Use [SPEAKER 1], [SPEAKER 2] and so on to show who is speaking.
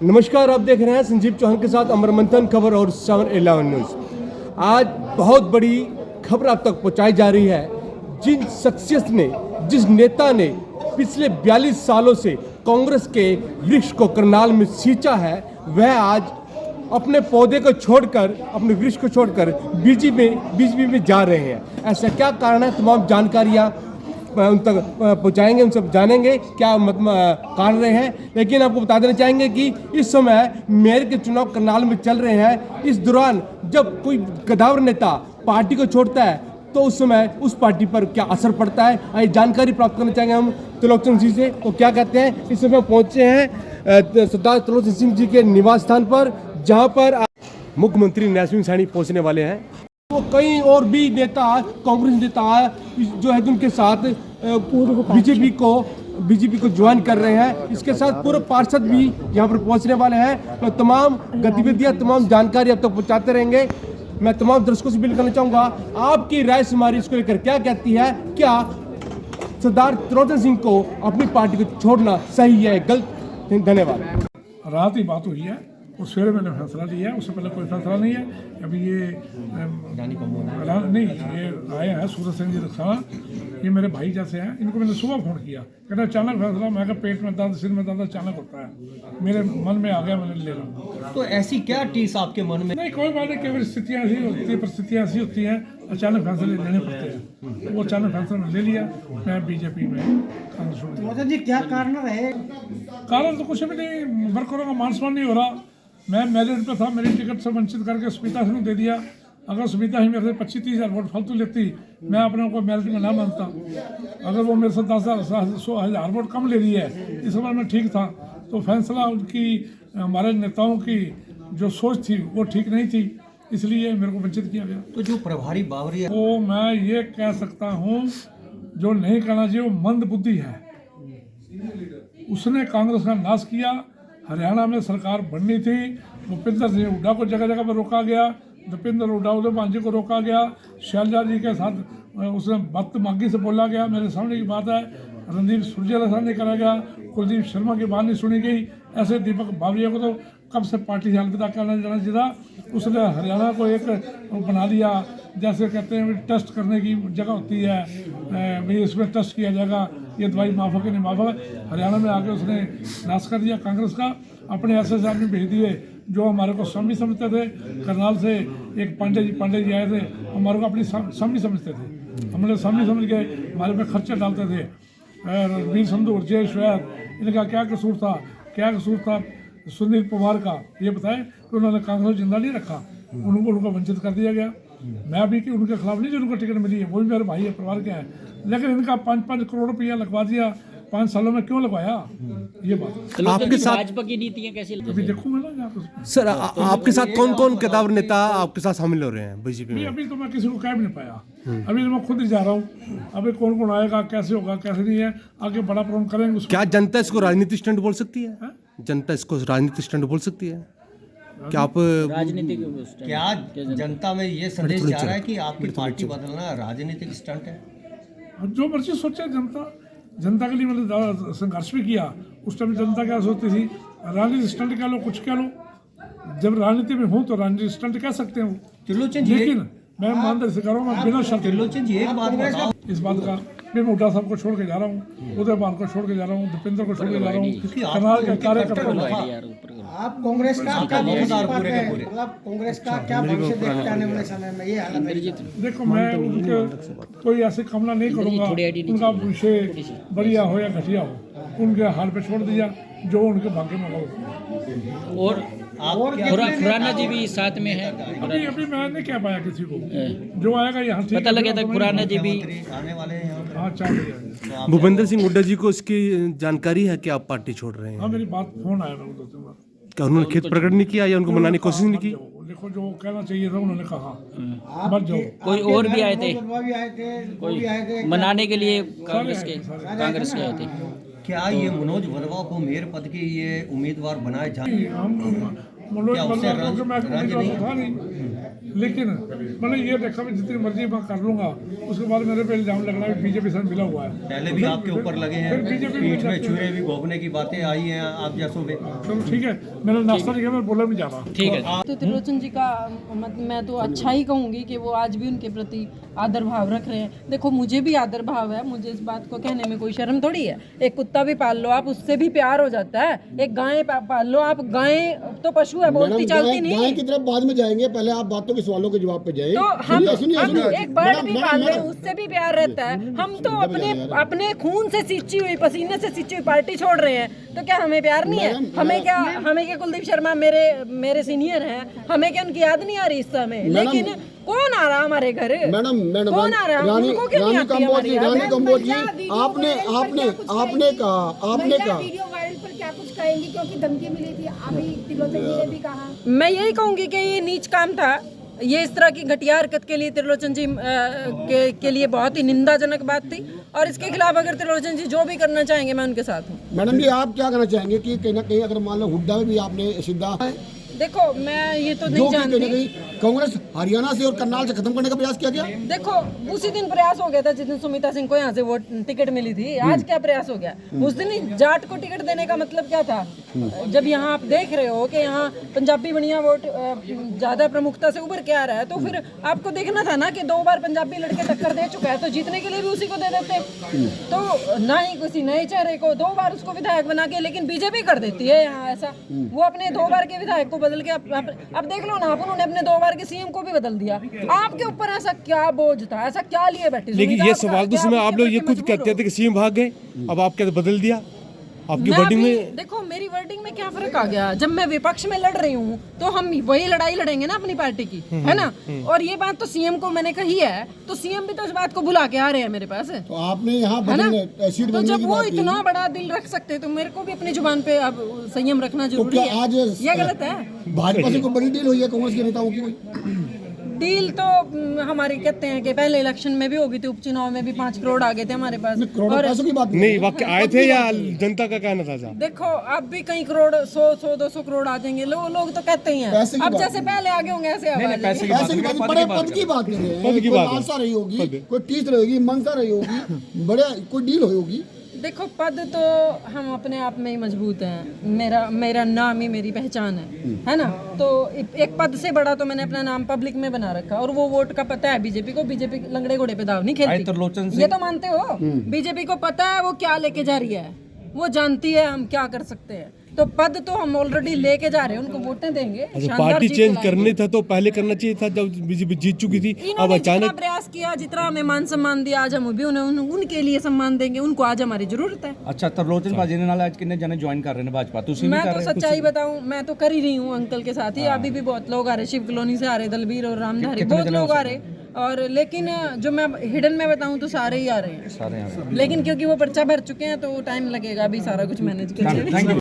[SPEAKER 1] नमस्कार, आप देख रहे हैं संजीव चौहान के साथ अमर मंथन खबर और 711 न्यूज़। आज बहुत बड़ी खबर आप तक पहुंचाई जा रही है। जिन शख्सियत ने, जिस नेता ने पिछले 42 सालों से कांग्रेस के वृक्ष को करनाल में सींचा है, वह आज अपने पौधे को छोड़कर, अपने वृक्ष को छोड़कर बीजेपी में जा रहे हैं। ऐसा क्या कारण है, तमाम जानकारियाँ उन तक पहुँचाएंगे, उन सब जानेंगे क्या कारण रहे हैं। लेकिन आपको बता देना चाहेंगे कि इस समय मेयर के चुनाव करनाल में चल रहे हैं। इस दौरान जब कोई कदावर नेता पार्टी को छोड़ता है तो उस समय उस पार्टी पर क्या असर पड़ता है, आइए जानकारी प्राप्त करना चाहेंगे हम त्रिलोचन सिंह से। वो क्या कहते हैं। इस समय पहुँचे हैं सरदार त्रिलोचन सिंह जी के निवास स्थान पर, जहाँ पर मुख्यमंत्री नैब सिंह सैनी पहुँचने वाले हैं। वो कई और भी नेता, कांग्रेस नेता जो है उनके साथ बीजेपी को ज्वाइन कर रहे हैं। इसके साथ पूर्व पार्षद भी यहाँ पर पहुँचने वाले हैं। तो तमाम गतिविधियाँ, तमाम जानकारी अब तक पहुँचाते रहेंगे। मैं तमाम दर्शकों से अपील करना चाहूँगा, आपकी राय हमारी इसको लेकर क्या कहती है। क्या सरदार त्रिलोचन सिंह को अपनी पार्टी को छोड़ना सही है, गलत? धन्यवाद।
[SPEAKER 2] रात ही बात हुई है और सवेरे मैंने फैसला लिया है, उससे पहले कोई फैसला नहीं है। अभी ये नहीं, ये आए हैं सूरज सिंह जी रक्साना, ये मेरे भाई जैसे हैं। इनको मैंने सुबह फ़ोन किया, कहते अचानक फैसला। मैं कहा पेट में दर्द, सिर में दर्द अचानक होता है, मेरे मन में आ गया, मैंने ले रहा।
[SPEAKER 3] तो ऐसी क्या टीस आपके मन में?
[SPEAKER 2] नहीं, कोई बात नहीं, केवल स्थितियाँ ऐसी होती है, परिस्थितियाँ ऐसी होती हैं, अचानक फैसले लेने पड़ते हैं। वो अचानक फैसला मैंने ले लिया, मैं बीजेपी में कांग्रेस।
[SPEAKER 4] जी क्या कारण रहे?
[SPEAKER 2] कारण तो कुछ भी नहीं, वर्करों का मान सम्मान नहीं हो रहा। मैं मेरिट पे था, मेरी टिकट से वंचित करके सुमिता सिंह को दे दिया। अगर सुमिता ही मेरे से 25-30 हज़ार वोट फालतू लेती, मैं अपने को मेरिट में ना मानता। अगर वो मेरे से 10,000 वोट कम ले रही है, इस बार मैं ठीक था। तो फैसला उनकी, हमारे नेताओं की जो सोच थी वो ठीक नहीं थी, इसलिए मेरे को वंचित किया गया।
[SPEAKER 3] तो जो प्रभारी बावरी है,
[SPEAKER 2] तो मैं ये कह सकता हूँ, जो नहीं कहना चाहिए वो मंद बुद्धि है। उसने कांग्रेस का नाश किया। हरियाणा में सरकार बननी थी, भूपेंद्र सिंह हुड्डा को जगह जगह पर रोका गया, दीपेंद्र हुड्डा उदय मांझी को रोका गया, शैलजा जी के साथ उसने बात मांगी से बोला गया, मेरे सामने की बात है। रणदीप सुरजेवाला नहीं करा गया, कुलदीप शर्मा की बात नहीं सुनी गई। ऐसे दीपक बावरिया को तो कब से पार्टी से अलविदा करना जाना चाहिए। उसने हरियाणा को एक बना दिया, जैसे कहते हैं टेस्ट करने की जगह होती है, भाई इसमें टेस्ट किया जाएगा, ये दवाई माफ़ है कि नहीं माफ़ है। हरियाणा में आके उसने नाश कर दिया कांग्रेस का। अपने ऐसे आदमी भेज दिए जो हमारे को स्वामी समझते थे। करनाल से एक पांडे जी आए थे, हमारे को अपनी स्वामी समझते थे। हमने स्वामी समझ के हमारे पे खर्चे डालते थे। रणबीर संधू और जय श्वेत, इनका क्या कसूर था सुनील पवार का, ये बताएं कि उन्होंने कांग्रेस जिंदा नहीं रखा, उनको वंचित कर दिया गया। मैं अभी कि उनके खिलाफ नहीं, जो उनको टिकट मिली है वो भी मेरे भाई है, परिवार के हैं। लेकिन इनका 5-5 करोड़ रुपया लगवा दिया, 5 सालों में क्यों लगवाया, ये बात।
[SPEAKER 5] आपके साथ भाजपा की नीतियां कैसी लगती
[SPEAKER 2] अभी देखूंगा ना
[SPEAKER 1] सर, आपके साथ कौन कौन कदावर नेता आपके साथ शामिल हो रहे हैं बीजेपी में?
[SPEAKER 2] अभी तो मैं किसी को कह भी नहीं पाया, अभी तो मैं खुद ही जा रहा हूँ। अभी कौन कौन आएगा, कैसे होगा, कैसे नहीं है, आगे बड़ा प्रोग्राम करेंगे।
[SPEAKER 1] क्या जनता इसको राजनीति स्टंट बोल सकती है? जनता इसको राजनीति स्टंट बोल सकती है? क्या आप
[SPEAKER 5] राजनीतिक
[SPEAKER 3] क्या जनता में ये संदेश जा रहा है कि आपकी पार्टी बदलना राजनीतिक स्टंट है?
[SPEAKER 2] जो मर्जी सोचे जनता के लिए मैंने ज़्यादा संघर्ष भी किया। उस टाइम जनता क्या सोचती थी, राजनीति स्टंट कह लो, कुछ कह लो। जब राजनीति में हूँ तो राजनीति स्टंट कह सकते हो।
[SPEAKER 3] त्रिलोचन जी,
[SPEAKER 2] लेकिन मैं ईमानदारी से कर रहा हूँ, बिना शर्त।
[SPEAKER 3] त्रिलोचन जी एक बात बताओ,
[SPEAKER 2] इस बात का मैं हुड्डा साहब को छोड़ के जा रहा हूँ, उदय मान को छोड़ के जा रहा हूँ, दीपेंद्र को छोड़ के जा रहा हूँ, करनाल के कार्यकर्ता।
[SPEAKER 4] आप कांग्रेस का क्या भविष्य देखते हैं? मतलब कांग्रेस का क्या भविष्य देखते हैं आने वाले समय में? ये हालत है।
[SPEAKER 2] देखो, मैं उनके कोई ऐसी कामना नहीं करूँगा, उनका विषय बढ़िया हो या घटिया हो, उनके हाल पे छोड़ दिया, जो उनके भाग्य में हो।
[SPEAKER 5] और खुराना जी भी साथ में है।
[SPEAKER 2] अभी मैं नहीं कह पाया किसी को, जो आएगा यहाँ
[SPEAKER 5] पता लगा था खुराना जी भी
[SPEAKER 3] आने वाले हैं।
[SPEAKER 2] हाँ, 4 बजे।
[SPEAKER 1] भूपेंद्र सिंह हुड्डा जी को इसकी जानकारी है कि आप पार्टी छोड़ रहे हैं?
[SPEAKER 2] हाँ, मेरी बात फोन आया मैं उधर।
[SPEAKER 1] क्या उन्होंने खेत प्रकट नहीं किया या उनको मनाने की कोशिश नहीं की?
[SPEAKER 2] देखो, जो कहना चाहिए था उन्होंने कहा, मत जाओ।
[SPEAKER 5] कोई और भी आए थे,
[SPEAKER 4] कोई
[SPEAKER 5] मनाने के लिए कांग्रेस के आए थे।
[SPEAKER 3] क्या ये मनोज वधवा को मेयर पद के ये उम्मीदवार बनाए जाए?
[SPEAKER 2] मनोज
[SPEAKER 3] क्या उससे
[SPEAKER 2] बल्लभ को मैं
[SPEAKER 3] रंज
[SPEAKER 2] कोई
[SPEAKER 3] नहीं
[SPEAKER 2] था नहीं, लेकिन मैंने ये देखा मैं जितनी मर्जी मैं कर लूंगा, उसके बाद मेरे पे इल्जाम लग रहा है बीजेपी से मिला हुआ है।
[SPEAKER 3] पहले भी आपके ऊपर लगे हैं,
[SPEAKER 2] फिर बीजेपी
[SPEAKER 3] पीठ में छुरे भी भोगने की बातें आई हैं आप जैसों पे।
[SPEAKER 2] चलो ठीक है, मेरा नाश्ता नहीं किया, मैं बोला नहीं जा रहा।
[SPEAKER 5] ठीक है।
[SPEAKER 6] तो त्रिलोचन जी का मैं तो अच्छा ही कहूँगी कि वो आज भी उनके प्रति आदर भाव रख रहे हैं। देखो मुझे भी आदर भाव है, मुझे इस बात को कहने में कोई शर्म थोड़ी है। एक कुत्ता भी पाल लो आप, उससे भी प्यार हो जाता है। एक गाय पाल लो आप, गाय तो पशु है, बोलती चालती नहीं।
[SPEAKER 7] गाय की तरफ बाद में जाएंगे, पहले आप बातों के सवालों के जवाब पे जाइए।
[SPEAKER 6] तो हम
[SPEAKER 7] सुनिए।
[SPEAKER 6] एक बर्ड भी पाल रहे हैं, उससे भी प्यार रहता है। हम तो अपने खून से सींची हुई, पसीने से सींची हुई पार्टी छोड़ रहे हैं, तो क्या हमें प्यार नहीं है? हमें क्या कुलदीप शर्मा मेरे सीनियर हैं, हमें क्या उनकी याद नहीं आ रही इस समय? लेकिन कौन आ रहा हमारे घर?
[SPEAKER 7] मैडम
[SPEAKER 6] कौन आ रहा है? उनको क्यों नहीं आती हमारी याद?
[SPEAKER 7] रानी कंबोज जी, आपने कहा
[SPEAKER 8] वीडियो वायरल पर क्या कुछ कहेंगी, क्योंकि धमकी मिली थी, अभी त्रिलोचन जी ने भी कहा।
[SPEAKER 6] मैं यही कहूंगी कि ये नीच काम था। ये इस तरह की घटिया हरकत के लिए त्रिलोचन जी के लिए बहुत ही निंदाजनक बात थी, और इसके खिलाफ अगर त्रिलोचन जी जो भी करना चाहेंगे मैं उनके साथ हूँ।
[SPEAKER 7] मैडम जी, आप क्या कहना चाहेंगे कि कहीं ना कहीं अगर मान लो हुड्डा में भी आपने सीधा
[SPEAKER 6] देखो मैं ये तो
[SPEAKER 7] जो
[SPEAKER 6] नहीं
[SPEAKER 7] कि कहीं ना
[SPEAKER 6] जानती।
[SPEAKER 7] कहीं कांग्रेस हरियाणा से और करनाल से खत्म करने का प्रयास किया गया।
[SPEAKER 6] देखो उसी दिन प्रयास हो गया था जिस दिन सुमिता सिंह को यहाँ से वो टिकट मिली थी। आज क्या प्रयास हो गया? उस दिन ही जाट को टिकट देने का मतलब क्या था? जब यहाँ आप देख रहे हो कि यहाँ पंजाबी बनिया वोट ज्यादा प्रमुखता से उभर के आ रहा है, तो फिर आपको देखना था ना कि 2 बार पंजाबी लड़के टक्कर दे चुका है, तो जीतने के लिए भी उसी को दे देते। तो ना ही किसी नए चेहरे को 2 बार उसको विधायक बना के, लेकिन बीजेपी कर देती है यहाँ ऐसा। वो अपने 2 बार के विधायक को बदल के अब देख लो ना आप, उन्होंने अपने 2 बार के सीएम को भी बदल दिया। आपके ऊपर ऐसा क्या बोझ था? ऐसा क्या लिए बैठे?
[SPEAKER 1] लेकिन ये सवाल तो उसमें आप लोग ये खुद कहते थे कि सीएम भाग गए, अब आप क्या बदल दिया आपकी वर्डिंग में?
[SPEAKER 6] देखो मेरी वर्डिंग में क्या फर्क आ गया? जब मैं विपक्ष में लड़ रही हूँ तो हम वही लड़ाई लड़ेंगे ना अपनी पार्टी की, है ना? और ये बात तो सीएम को मैंने कही है, तो सीएम भी तो इस बात को भुला के आ रहे हैं मेरे पास,
[SPEAKER 7] तो आपने यहाँ
[SPEAKER 6] है ना?
[SPEAKER 7] सीट
[SPEAKER 6] तो जब वो इतना बड़ा दिल रख सकते तो मेरे को भी अपनी जुबान पे अब संयम रखना जरूरी
[SPEAKER 7] क्या
[SPEAKER 6] है।
[SPEAKER 7] आज
[SPEAKER 6] ये गलत है?
[SPEAKER 7] भाजपा से कोई बड़ी डील हुई है कांग्रेस के नेताओं की? कोई
[SPEAKER 6] डील तो हमारे कहते हैं कि पहले इलेक्शन में भी हो गई थी, उपचुनाव में भी 5 करोड़ आ गए थे हमारे पास।
[SPEAKER 7] करोड़ों पैसों की बात
[SPEAKER 1] नहीं, वाकई आए थे या जनता का कहना था?
[SPEAKER 6] देखो अब भी कई करोड़ 100-200 करोड़ आ जाएंगे। लोग तो कहते ही हैं, अब जैसे पहले आगे होंगे ऐसे अब आ जाएंगे।
[SPEAKER 7] पैसे की बात, बड़े पद की बात कर रहे हैं।
[SPEAKER 1] पद की
[SPEAKER 7] कोई
[SPEAKER 1] बात है।
[SPEAKER 7] लालसा रही होगी, कोई टीस रही होगी, मनसा रही होगी, बड़े कोई डील हुई होगी।
[SPEAKER 6] देखो पद तो हम अपने आप में ही मजबूत हैं। मेरा नाम ही मेरी पहचान है ना? तो एक पद से बड़ा तो मैंने अपना नाम पब्लिक में बना रखा, और वो वोट का पता है बीजेपी को। बीजेपी लंगड़े घोड़े पे दाव नहीं खेलती, ये तो मानते हो। बीजेपी को पता है वो क्या लेके जा रही है, वो जानती है हम क्या कर सकते हैं। तो पद तो हम ऑलरेडी लेके जा रहे हैं, उनको वोटें देंगे।
[SPEAKER 1] अच्छा, पार्टी चेंज करनी था तो पहले करना चाहिए था जब बीजेपी जीत चुकी थी। अब
[SPEAKER 6] इन्होंने जितना
[SPEAKER 1] अचानक
[SPEAKER 6] प्रयास किया, जितना हमें मान सम्मान दिया, आज हम भी उनके लिए सम्मान देंगे। उनको आज हमारी जरूरत है।
[SPEAKER 9] अच्छा, ਤਰਲੋਚਨ ਭਾਜੀ ਦੇ ਨਾਲ ਅੱਜ ਕਿੰਨੇ ਜਣੇ ਜੁਆਇਨ ਕਰ ਰਹੇ ਨੇ भाजपा? ਤੁਸੀਂ भी
[SPEAKER 6] मैं
[SPEAKER 9] कर
[SPEAKER 6] तो
[SPEAKER 9] रहे हो?
[SPEAKER 6] सच्चाई बताऊं, मैं तो कर ही रही हूँ अंकल के साथ ही। अभी भी बहुत लोग आ रहे, शिव कॉलोनी से आ रहे, दलबीर और रामधारी, बहुत लोग आ रहे। और लेकिन जो मैं हिडन में बताऊं तो सारे ही आ रहे हैं,
[SPEAKER 9] सारे यहाँ
[SPEAKER 6] लेकिन क्योंकि वो पर्चा भर चुके हैं तो टाइम लगेगा अभी सारा कुछ मैनेज करने में।
[SPEAKER 9] Thank you.